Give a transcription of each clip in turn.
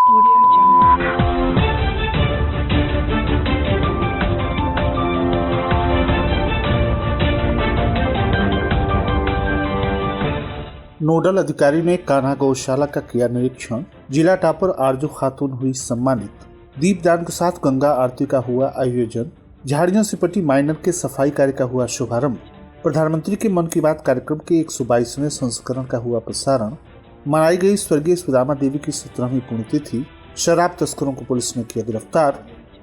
Audio Jungle. Nodal अधिकारी ने कान्हा गौशाला का किया निरीक्षण। जिला टॉपर आरजू खातून हुई सम्मानित। दीपदान के साथ गंगा आरती का हुआ आयोजन। झाड़ियों से पटी माइनर के सफाई कार्य का हुआ शुभारंभ। प्रधानमंत्री के मन की बात कार्यक्रम के 122वें संस्करण का हुआ प्रसारण। मनाई गई स्वर्गीय सुदामा देवी की 17वीं पुण्यतिथि। शराब तस्करों को पुलिस ने किया गिरफ्तार।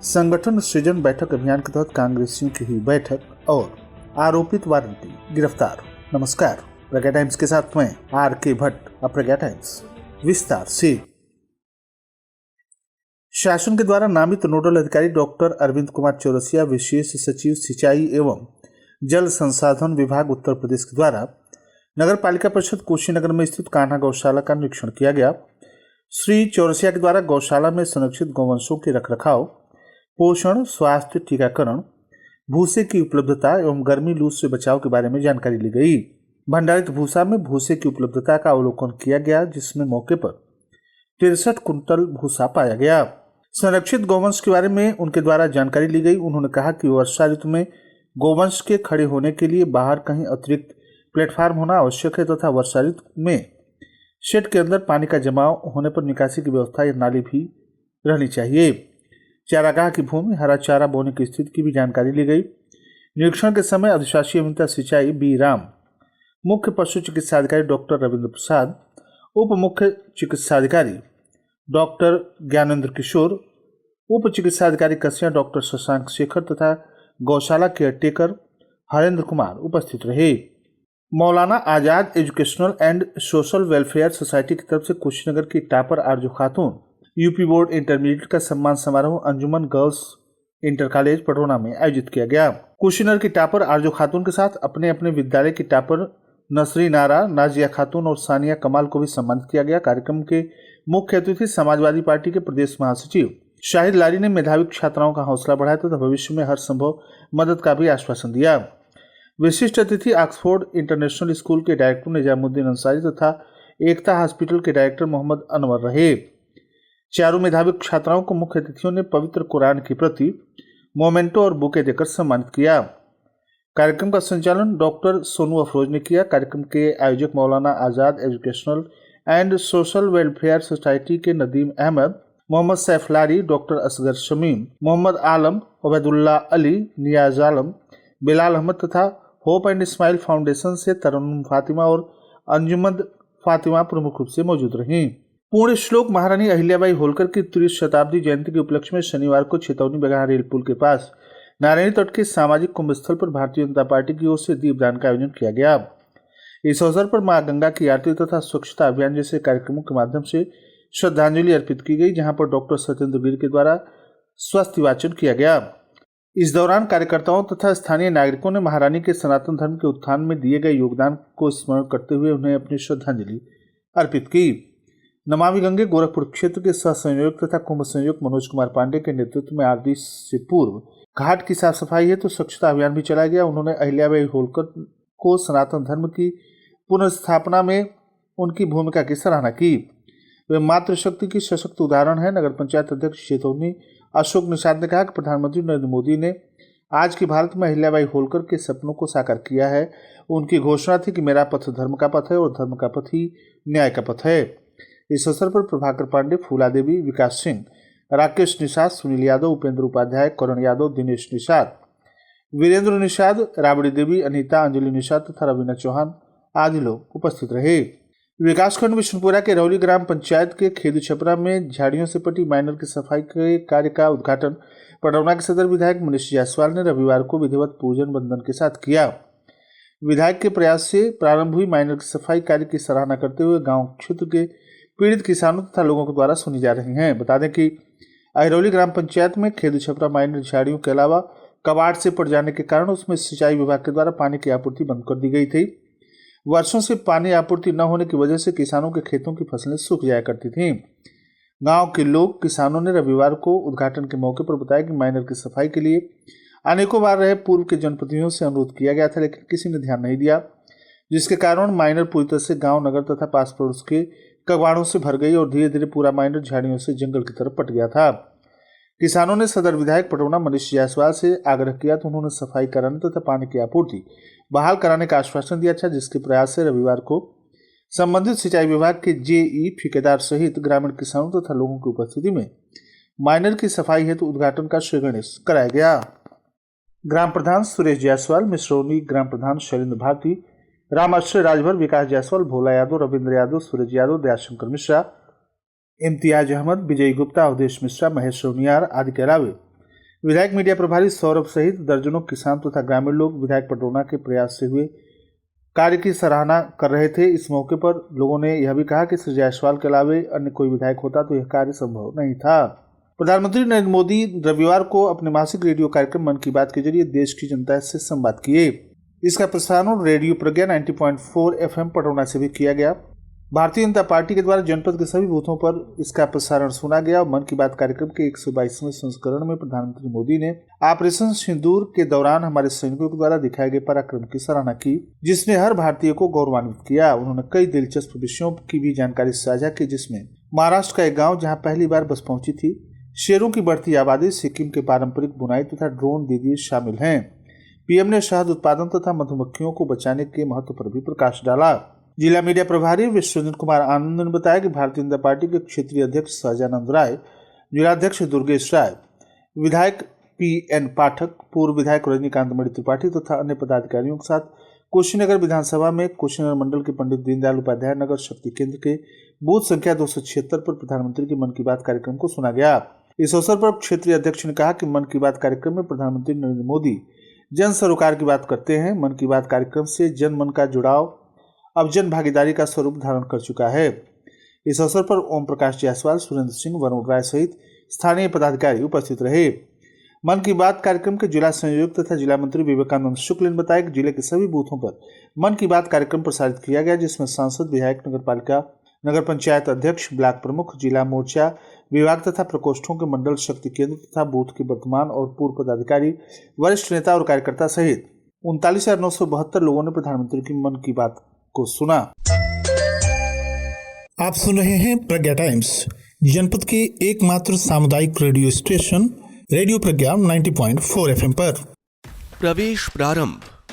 संगठन सृजन बैठक अभियान के तहत कांग्रेसियों की हुई बैठक और आरोपित वारंटी गिरफ्तार। नमस्कार, प्रज्ञा टाइम्स के साथ मैं आर.के. भट्ट। अब प्रज्ञा टाइम्स विस्तार से। शासन के द्वारा नामित नोडल अधिकारी डॉक्टर अरविंद कुमार चौरसिया, विशेष सचिव सिंचाई एवं जल संसाधन विभाग उत्तर प्रदेश के द्वारा नगर पालिका परिषद कुशीनगर में स्थित कान्हा गौशाला का निरीक्षण किया गया। श्री चौरसिया के द्वारा गौशाला में संरक्षित गौवंशों के रखरखाव, पोषण, स्वास्थ्य, टीकाकरण, भूसे की उपलब्धता एवं गर्मी लू से बचाव के बारे में जानकारी ली गई। भंडारित भूसा में भूसे की उपलब्धता का अवलोकन किया गया, जिसमें मौके पर 63 कुंटल भूसा पाया गया। संरक्षित गौवंश के बारे में उनके द्वारा जानकारी ली गई। उन्होंने कहा कि वर्षा ऋतु में गौवंश के खड़े होने के लिए बाहर कहीं अतिरिक्त प्लेटफार्म होना आवश्यक है तथा वर्षा ऋतु में शेड के अंदर पानी का जमाव होने पर निकासी की व्यवस्था या नाली भी रहनी चाहिए। चारागाह की भूमि, हरा चारा बोने की स्थिति की भी जानकारी ली गई। निरीक्षण के समय अधिशासी अभियंता सिंचाई बी राम, मुख्य पशु चिकित्सा अधिकारी डॉक्टर रविंद्र प्रसाद, उप मुख्य चिकित्साधिकारी डॉक्टर ज्ञानेंद्र किशोर, उप चिकित्साधिकारी कसिया डॉक्टर शशांक शेखर तथा गौशाला केयरटेकर हरेंद्र कुमार उपस्थित रहे। Maulana Azad educational and social welfare society की तरफ से कुशीनगर की टॉपर आरजू खातून यूपी बोर्ड इंटरमीडिएट का सम्मान समारोह अंजुमन गर्ल्स इंटर कॉलेज पटोना में आयोजित किया गया। कुशीनगर की टॉपर आरजू खातून के साथ अपने अपने विद्यालय की टॉपर नसरी नारा, नाजिया खातून और सानिया कमाल को भी सम्मानित किया गया। कार्यक्रम के मुख्य अतिथि समाजवादी पार्टी के प्रदेश महासचिव शाहिद लारी ने मेधावी छात्राओं का हौसला बढ़ाया तथा भविष्य में हर संभव मदद का भी आश्वासन दिया। विशिष्ट अतिथि ऑक्सफोर्ड इंटरनेशनल स्कूल के डायरेक्टर निजामुद्दीन अंसारी तथा एकता हॉस्पिटल के डायरेक्टर मोहम्मद अनवर रहे। चारों मेधावी छात्राओं को मुख्य अतिथियों ने पवित्र कुरान की प्रति, मोमेंटो और बुके देकर सम्मानित किया। कार्यक्रम का संचालन डॉक्टर सोनू अफरोज ने किया। कार्यक्रम के आयोजक Maulana Azad educational and social welfare society के नदीम अहमद, मोहम्मद सैफलारी, डॉक्टर असगर शमीम, मोहम्मद आलम, उबैदुल्ला अली, नियाज आलम, बिलाल अहमद तथा होप एंड स्माइल फाउंडेशन से तरन्नुम फातिमा और अंजुमन फातिमा प्रमुख रूप से मौजूद रहीं। पूर्ण श्लोक महारानी अहिल्याबाई होलकर की 30 शताब्दी जयंती के उपलक्ष्य में शनिवार को छितौनी बगहा रेल पुल के पास नारायणी तट के सामाजिक कुंभ स्थल पर भारतीय जनता पार्टी की ओर से दीपदान का आयोजन किया गया। इस अवसर पर मां गंगा की आरती तथा स्वच्छता अभियान जैसे कार्यक्रमों के माध्यम से श्रद्धांजलि अर्पित की गई, जहां पर डॉक्टर सत्येंद्र वीर के द्वारा स्वास्थ्य वाचन किया गया। इस दौरान कार्यकर्ताओं तथा स्थानीय नागरिकों ने महारानी के सनातन धर्म के उत्थान में दिए गए योगदान को स्मरण करते हुए उन्हें अपनी श्रद्धांजलि अर्पित की। नमामि गंगे गोरखपुर क्षेत्र के सह संयोजक तथा कुंभ संयोजक मनोज कुमार पांडे के नेतृत्व में आरती से पूर्व घाट की साफ सफाई है तो स्वच्छता अभियान भी चलाया गया। उन्होंने अहिल्याबाई होलकर को सनातन धर्म की पुनर्स्थापना में उनकी भूमिका की सराहना की। वे मातृशक्ति की सशक्त उदाहरण है। नगर पंचायत अध्यक्ष चेतौनी अशोक निषाद ने कहा कि प्रधानमंत्री नरेंद्र मोदी ने आज की भारत में अहिल्याबाई होलकर के सपनों को साकार किया है। उनकी घोषणा थी कि मेरा पथ धर्म का पथ है और धर्म का पथ ही न्याय का पथ है। इस अवसर पर प्रभाकर पांडे, फूला देवी, विकास सिंह, राकेश निषाद, सुनील यादव, उपेंद्र उपाध्याय, करण यादव, दिनेश निषाद, वीरेंद्र निषाद, राबड़ी देवी, अनीता, अंजलि निषाद तथा रवीना चौहान आदि लोग उपस्थित रहे। विकासखंड विष्णुपुरा के रौली ग्राम पंचायत के खेदू छपरा में झाड़ियों से पटी माइनर की सफाई के कार्य का उद्घाटन पटौना के सदर विधायक मनीष जायसवाल ने रविवार को विधिवत पूजन बंदन के साथ किया। विधायक के प्रयास से प्रारंभ हुई माइनर की सफाई कार्य की सराहना करते हुए गांव क्षेत्र के पीड़ित किसानों तथा लोगों के द्वारा सुनी जा रही हैं। बता दें कि अहिरौली ग्राम पंचायत में खेदू छपरा माइनर झाड़ियों के अलावा कबाड़ से पड़ जाने के कारण उसमें सिंचाई विभाग के द्वारा पानी की आपूर्ति बंद कर दी गई थी। वर्षों से पानी आपूर्ति न होने की वजह से किसानों के खेतों की फसलें सूख जाया करती थीं। गांव के लोग किसानों ने रविवार को उद्घाटन के मौके पर बताया कि माइनर की सफाई के लिए अनेकों बार रहे पूर्व के जनप्रतिनिधियों से अनुरोध किया गया था, लेकिन किसी ने ध्यान नहीं दिया। जिसके कारण माइनर पूरी तरह से गांव, नगर तथा पास पड़ोस के कबाड़ों से भर गई और धीरे धीरे पूरा माइनर झाड़ियों से जंगल की तरफ पट गया था। किसानों ने सदर विधायक पटौना मनीष जायसवाल से आग्रह किया तो उन्होंने सफाई कराने तथा पानी की आपूर्ति बहाल कराने का आश्वासन दिया था, जिसके प्रयास से रविवार को संबंधित सिंचाई विभाग के जेई ठेकेदार सहित ग्रामीण किसानों तथा लोगों की उपस्थिति में माइनर की सफाई हेतु उद्घाटन का श्री गणेश कराया गया। ग्राम प्रधान सुरेश जायसवाल, मिश्रौनी ग्राम प्रधान शैलेंद्र भारती, रामाश्रय राजभर, विकास जायसवाल, भोला यादव, रविंद्र यादव, सूरज यादव, दयाशंकर मिश्रा, इम्तियाज अहमद, विजय गुप्ता, अवधेश मिश्रा, महेश रौनियार आदि के अलावे विधायक मीडिया प्रभारी सौरभ सहित दर्जनों किसान तथा ग्रामीण लोग विधायक पटौना के प्रयास से हुए कार्य की सराहना कर रहे थे। इस मौके पर लोगों ने यह भी कहा कि श्री जायसवाल के अलावे अन्य कोई विधायक होता तो यह कार्य संभव नहीं था। प्रधानमंत्री नरेंद्र मोदी रविवार को अपने मासिक रेडियो कार्यक्रम मन की बात के जरिए देश की जनता से संवाद किए। इसका प्रसारण रेडियो प्रज्ञा 90.4 FM पटौना से भी किया गया। भारतीय जनता पार्टी के द्वारा जनपद के सभी बूथों पर इसका प्रसारण सुना गया और मन की बात कार्यक्रम के 122वें संस्करण में प्रधानमंत्री मोदी ने ऑपरेशन सिंदूर के दौरान हमारे सैनिकों के द्वारा दिखाए गए पराक्रम की सराहना की, जिसने हर भारतीय को गौरवान्वित किया। उन्होंने कई दिलचस्प विषयों की भी जानकारी साझा की, जिसमें महाराष्ट्र का एक गाँव जहाँ पहली बार बस पहुंची थी, शेरों की बढ़ती आबादी, सिक्किम के पारंपरिक बुनाई तथा ड्रोन दीदी शामिल हैं। पीएम ने शहद उत्पादन तथा मधुमक्खियों को बचाने के महत्व पर भी प्रकाश डाला। जिला मीडिया प्रभारी विश्वजीत कुमार आनंद ने बताया कि भारतीय जनता पार्टी के क्षेत्रीय अध्यक्ष सहजानंद राय, जिलाध्यक्ष दुर्गेश राय, विधायक PN पाठक, पूर्व विधायक रजनीकांत मणि त्रिपाठी तथा अन्य पदाधिकारियों के साथ कुशीनगर विधानसभा में कुशीनगर मंडल के पंडित दीनदयाल उपाध्याय नगर शक्ति केंद्र के बूथ संख्या 276 पर प्रधानमंत्री के मन की बात कार्यक्रम को सुना गया। इस अवसर पर क्षेत्रीय अध्यक्ष ने कहा कि मन की बात कार्यक्रम में प्रधानमंत्री नरेंद्र मोदी जन सरोकार की बात करते हैं। मन की बात कार्यक्रम से जन मन का जुड़ाव अब जन भागीदारी का स्वरूप धारण कर चुका है। इस अवसर पर ओम प्रकाश जायसवाल, सुरेंद्र सिंह, वरुण राय सहित स्थानीय पदाधिकारी उपस्थित रहे। मन की बात कार्यक्रम के जिला संयोजक तथा जिला मंत्री विवेकानंद शुक्ल ने बताया कि जिले के सभी बूथों पर मन की बात कार्यक्रम प्रसारित किया गया, जिसमें सांसद, विधायक, नगरपालिका, नगर पंचायत अध्यक्ष, ब्लॉक प्रमुख, जिला मोर्चा विभाग तथा प्रकोष्ठों के मंडल शक्ति केंद्र तथा बूथ के वर्तमान और पूर्व पदाधिकारी, वरिष्ठ नेता और कार्यकर्ता सहित 39,972 लोगों ने प्रधानमंत्री की मन की बात को सुना। आप सुन रहे हैं प्रज्ञा टाइम्स, जनपद के एकमात्र सामुदायिक रेडियो स्टेशन रेडियो प्रज्ञा 90.4 FM पर।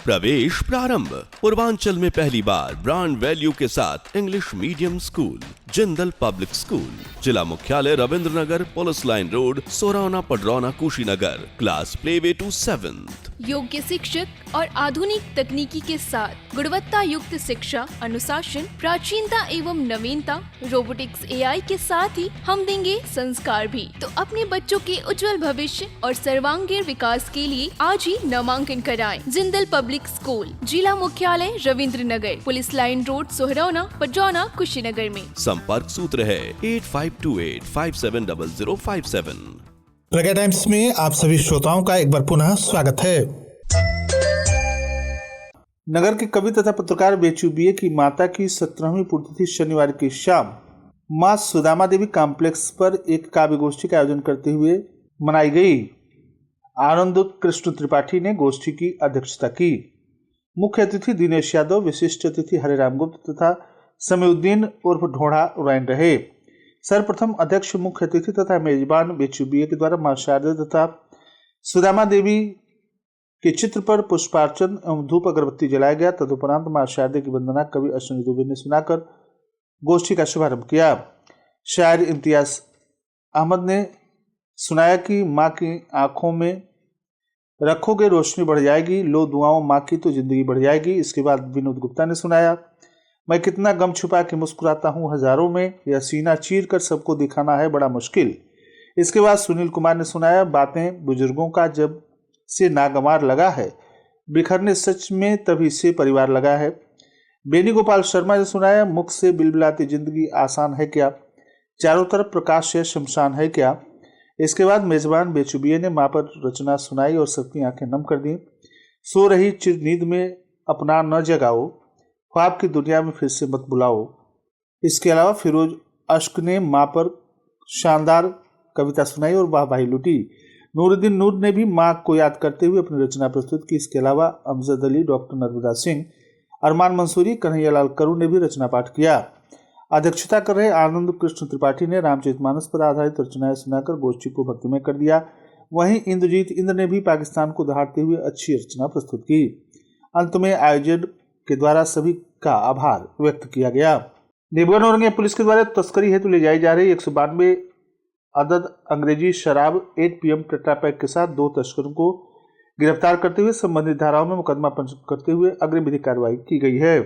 प्रवेश प्रारंभ पूर्वांचल में पहली बार ब्रांड वैल्यू के साथ English medium school Jindal public school, जिला मुख्यालय Ravindra Nagar, police line road, Sorauna Padrauna, Kushinagar. Class playway to 7th। योग्य शिक्षक और आधुनिक तकनीकी के साथ गुणवत्ता युक्त शिक्षा, अनुशासन, प्राचीनता एवं नवीनता, रोबोटिक्स, AI के साथ ही हम देंगे संस्कार भी। तो अपने बच्चों के उज्जवल भविष्य और सर्वांगीण विकास के लिए आज ही नामांकन कराएं। जिंदल पब्लिक स्कूल, जिला मुख्यालय Ravindra Nagar, police line road, Sohrauna Padrauna, Kushinagar में। संपर्क सूत्र है 8528570057। प्रज्ञा टाइम्स में आप सभी श्रोताओं का एक बार पुनः स्वागत है। नगर के कवि तथा पत्रकार बेचू बीए की माता की 17वीं पुण्यतिथि शनिवार की शाम मां सुदामा देवी कॉम्प्लेक्स पर एक काव्य गोष्ठी का आयोजन करते हुए मनाई गई। आनंद कृष्ण त्रिपाठी ने गोष्ठी की अध्यक्षता की। मुख्य अतिथि दिनेश यादव, विशिष्ट अतिथि हरिराम गुप्त तथा समीउद्दीन उर्फ ढोढ़ा उड़ाइन रहे। सर्वप्रथम अध्यक्ष, मुख्य अतिथि तथा मेजबान बेचू बीए के द्वारा मां शारदा तथा सुदामा देवी के चित्र पर पुष्पार्चन एवं धूप अगरबत्ती जलाया गया। तदुपरांत मां शारदा की वंदना कवि अश्विनी दुबे ने सुनाकर गोष्ठी का शुभारंभ किया। शायर इम्तियाज अहमद ने सुनाया कि माँ की आंखों में रखोगे रोशनी बढ़ जाएगी, लो दुआओं माँ की तो जिंदगी बढ़ जाएगी। इसके बाद विनोद गुप्ता ने सुनाया, मैं कितना गम छुपा के मुस्कुराता हूँ हजारों में, यह सीना चीर कर सबको दिखाना है बड़ा मुश्किल। इसके बाद सुनील कुमार ने सुनाया, बातें बुजुर्गों का जब से नागमार लगा है, बिखरने सच में तभी से परिवार लगा है। बेनी गोपाल शर्मा ने सुनाया, मुख से बिलबिलाती जिंदगी आसान है क्या, चारों तरफ प्रकाश है शमशान है क्या। इसके बाद मेजबान बेचू बीए ने माँ पर रचना सुनाई और सबकी आंखें नम कर दी। सो रही चिर नींद में अपना न जगाओ, ख्वाब की दुनिया में फिर से मत बुलाओ। इसके अलावा फिरोज अश्क ने माँ पर शानदार कविता सुनाई और वाहवाही लूटी। नूरुद्दीन नूर ने भी माँ को याद करते हुए अपनी रचना प्रस्तुत की। इसके अलावा अमजद अली, डॉक्टर नर्मदा सिंह, अरमान मंसूरी, कन्हैयालाल करू ने भी रचना पाठ किया। अध्यक्षता कर रहे आनंद कृष्ण त्रिपाठी ने रामचरितमानस पर आधारित रचनाएं सुनाकर गोष्ठी को भक्तिमय कर दिया। वहीं इंद्रजीत इंद्र ने भी पाकिस्तान को दहाड़ते हुए अच्छी रचना प्रस्तुत की। अंत में आयोजक के द्वारा सभी का आभार व्यक्त किया गया। देवगन औरंगाबाद पुलिस के द्वारा तस्करी हेतु ले जाई जा रही 192 अदद अंग्रेजी शराब 8 PM टेट्रापैक के साथ 2 तस्करों को गिरफ्तार करते हुए संबंधित धाराओं में मुकदमा पंजीकृत करते हुए अग्रिम विधिक कार्रवाई की गई है।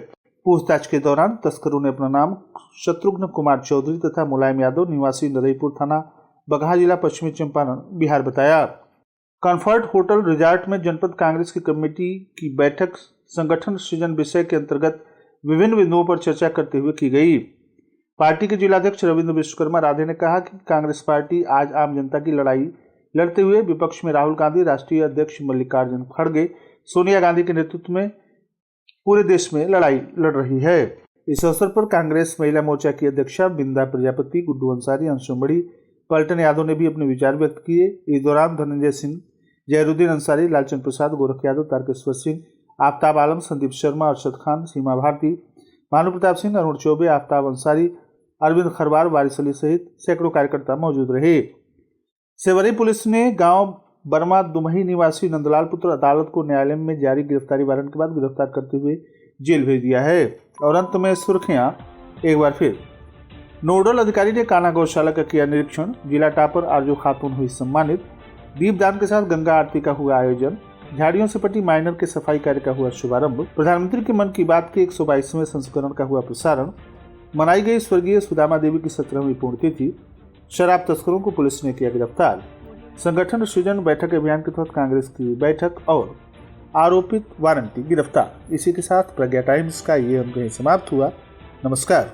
पूछताछ के दौरान तस्करों ने अपना नाम शत्रुघ्न कुमार चौधरी तथा मुलायम यादव निवासी नरईपुर थाना बगहा जिला पश्चिमी चंपारण बिहार बताया। कंफर्ट होटल रिजॉर्ट में जनपद कांग्रेस की कमेटी की बैठक संगठन सृजन विषय के अंतर्गत विभिन्न बिंदुओं पर चर्चा करते हुए की गई। पार्टी के जिलाध्यक्ष रविंद्र विश्वकर्मा राधे ने कहा कि कांग्रेस पार्टी आज आम जनता की लड़ाई लड़ते हुए विपक्ष में राहुल गांधी, राष्ट्रीय अध्यक्ष मल्लिकार्जुन खड़गे, सोनिया गांधी के नेतृत्व में पूरे देश में लड़ाई लड़ रही है। इस अवसर पर कांग्रेस महिला मोर्चा की अध्यक्षा बिंदा प्रजापति, गुड्डू अंसारी, अंशुम बड़ी, पलटन यादव ने भी अपने विचार व्यक्त किए। इस दौरान धनंजय सिंह, जयरुद्दीन अंसारी, लालचंद प्रसाद, गोरख यादव, तारकेश्वर सिंह, आफ्ताब आलम, संदीप शर्मा, अरशद खान, सीमा भारती, भानु प्रताप सिंह, अरुण चौबे, आफ्ताब अंसारी, अरविंद खरवार, वारिस अली सहित सैकड़ों कार्यकर्ता मौजूद रहे। सेवरी पुलिस ने गांव बर्मा दुमही निवासी नंदलाल पुत्र अदालत को न्यायालय में जारी गिरफ्तारी वारंट के बाद गिरफ्तार करते हुए जेल भेज दिया है। और अंत में सुर्खियां एक बार फिर। नोडल अधिकारी ने कान्हा गौशाला का किया निरीक्षण। जिला टॉपर आरजू खातून हुई सम्मानित। दीपदान के साथ गंगा आरती का हुआ आयोजन। झाड़ियों से पटी माइनर के सफाई कार्य का हुआ शुभारंभ। प्रधानमंत्री के मन की बात के 122वें संस्करण का हुआ प्रसारण। मनाई गई स्वर्गीय सुदामा देवी की 17वीं पुण्यतिथि। शराब तस्करों को पुलिस ने किया गिरफ्तार। संगठन सृजन बैठक अभियान के तहत कांग्रेस की बैठक और आरोपित वारंटी गिरफ्तार। इसी के साथ प्रज्ञा टाइम्स का ये अंक समाप्त हुआ। नमस्कार।